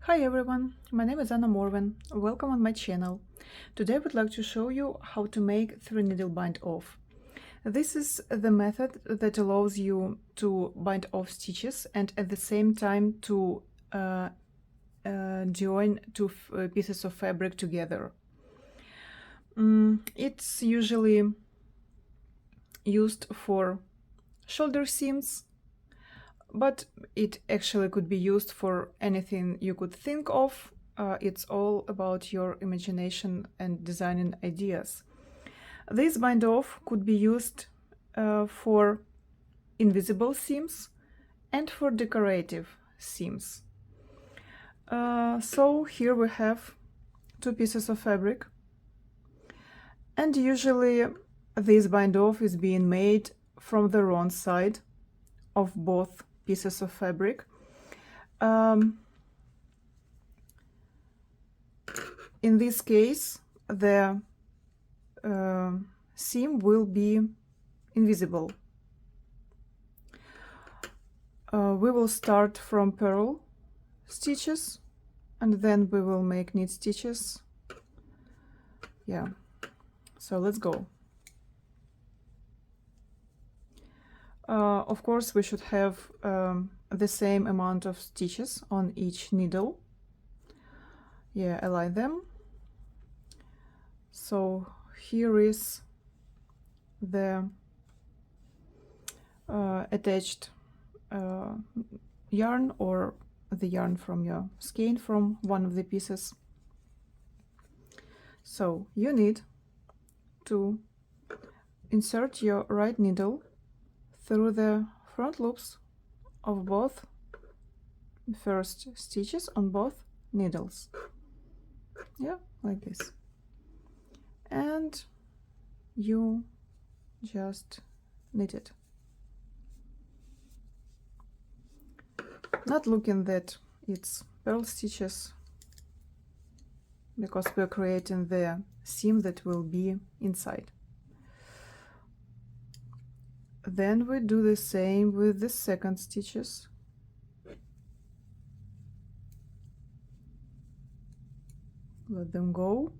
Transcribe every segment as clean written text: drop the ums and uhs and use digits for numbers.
Hi everyone, my name is Anna Morven. Welcome on my channel. Today I would like to show you how to make 3-needle bind off. This is the method that allows you to bind off stitches and at the same time to join two pieces of fabric together. It's usually used for shoulder seams, but it actually could be used for anything you could think of. It's all about your imagination and designing ideas. This bind off could be used for invisible seams and for decorative seams. So here we have two pieces of fabric, and usually this bind off is being made from the wrong side of both pieces of fabric. In this case, the seam will be invisible. We will start from purl stitches and then we will make knit stitches. Yeah, so let's go. Of course, we should have the same amount of stitches on each needle. Yeah, align them. So here is the attached yarn, or the yarn from your skein from one of the pieces. So you need to insert your right needle through the front loops of both first stitches on both needles. Yeah, like this. And you just knit it. Not looking that it's purl stitches, because we're creating the seam that will be inside. Then we do the same with the second stitches. Let them go.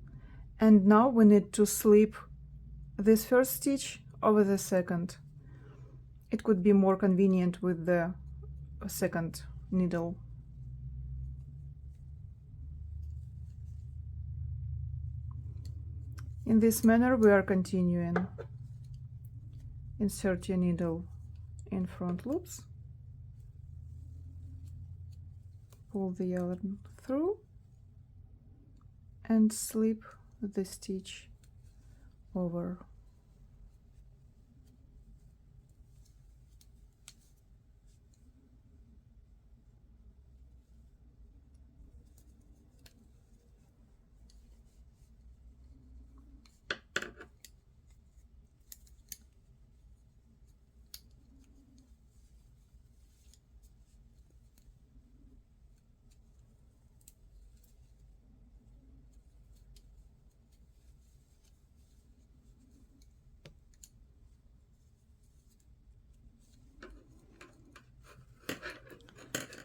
And now we need to slip this first stitch over the second. It could be more convenient with the second needle. In this manner we are continuing. Insert your needle in front loops, pull the yarn through and slip the stitch over.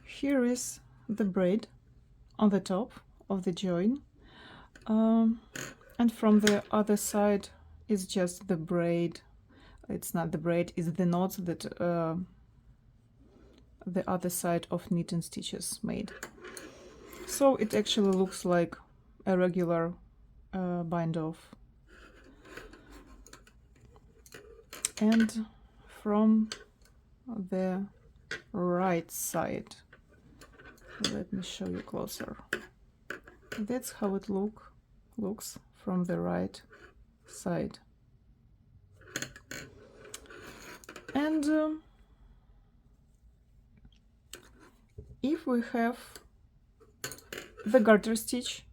Here is the braid on the top of the join, and from the other side is just the braid. It's not the braid, it's the knots that the other side of knitting stitches made. So it actually looks like a regular bind off. And from the right side, let me show you closer. That's how it looks from the right side. And if we have the garter stitch,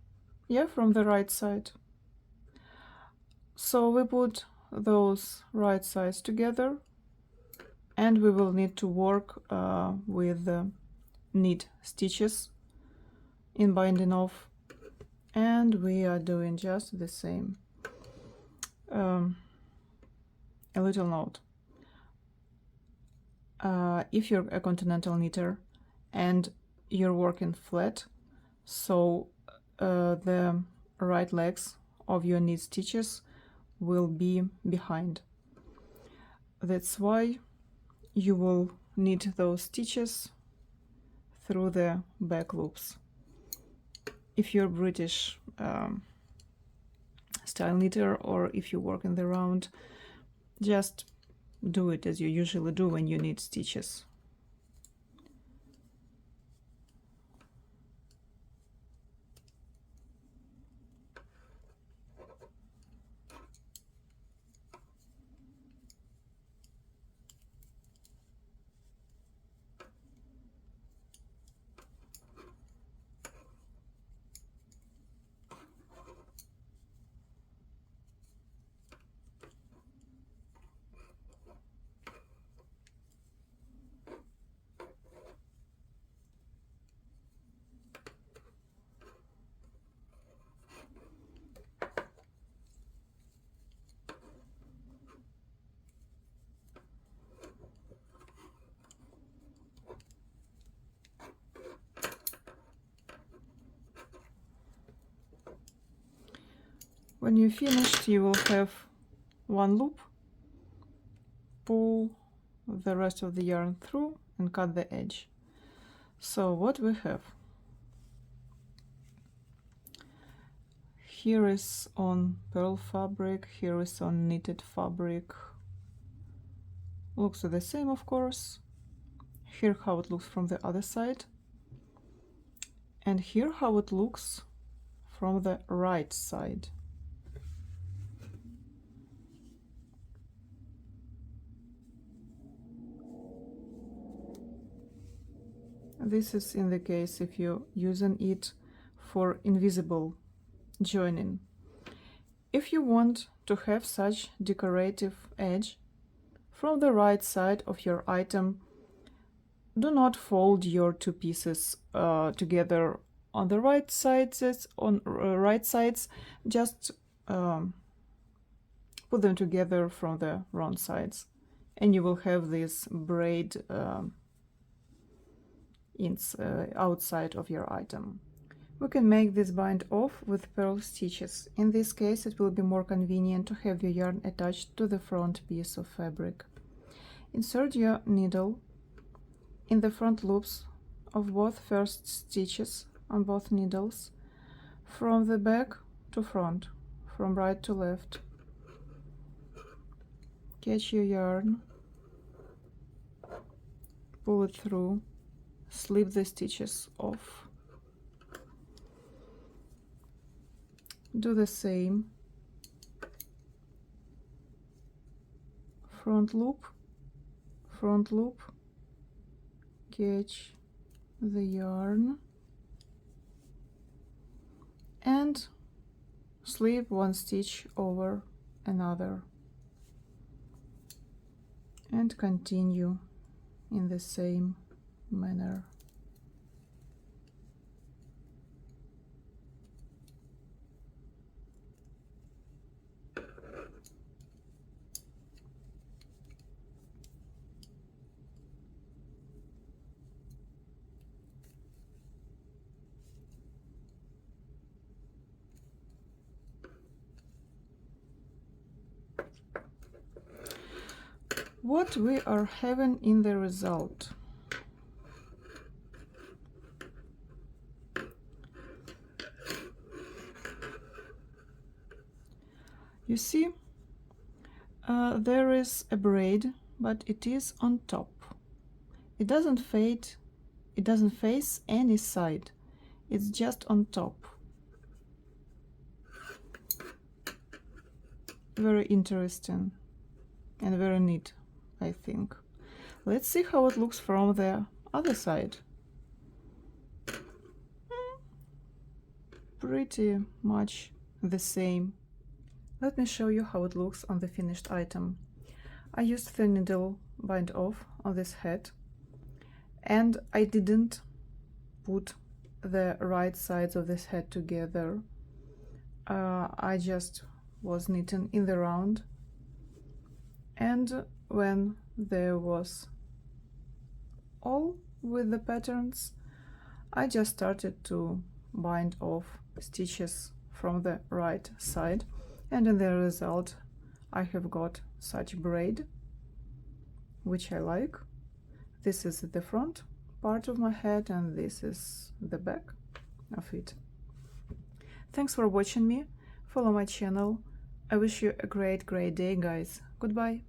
yeah, from the right side, so we put those right sides together, and we will need to work with knit stitches in binding off, and we are doing just the same. A little note: if you're a continental knitter and you're working flat, so the right legs of your knit stitches will be behind. That's why you will knit those stitches through the back loops. If you're British style knitter, or if you work in the round, just do it as you usually do when you knit stitches. When you're finished, you will have one loop, pull the rest of the yarn through and cut the edge. So what we have here is on purl fabric, here is on knitted fabric. Looks the same, of course. Here how it looks from the other side, and here how it looks from the right side. This is in the case if you're using it for invisible joining. If you want to have such decorative edge from the right side of your item, do not fold your two pieces together on the right sides. Just put them together from the wrong sides, and you will have this braid outside of your item. We can make this bind off with purl stitches. In this case, it will be more convenient to have your yarn attached to the front piece of fabric. Insert your needle in the front loops of both first stitches on both needles, from the back to front, from right to left. Catch your yarn, pull it through, slip the stitches off. Do the same. Front loop, catch the yarn and slip one stitch over another, and continue in the same manner. What we are having in the result. You see, there is a braid, but it is on top. It doesn't fade, it doesn't face any side. It's just on top. Very interesting and very neat, I think. Let's see how it looks from the other side. Pretty much the same. Let me show you how it looks on the finished item. I used the needle bind off on this hat, and I didn't put the right sides of this hat together. I just was knitting in the round, and when there was all with the patterns, I just started to bind off stitches from the right side, and in the result I have got such braid, which I like. This is the front part of my head and this is the back of it. Thanks for watching me. Follow my channel. I wish you a great day, guys. Goodbye.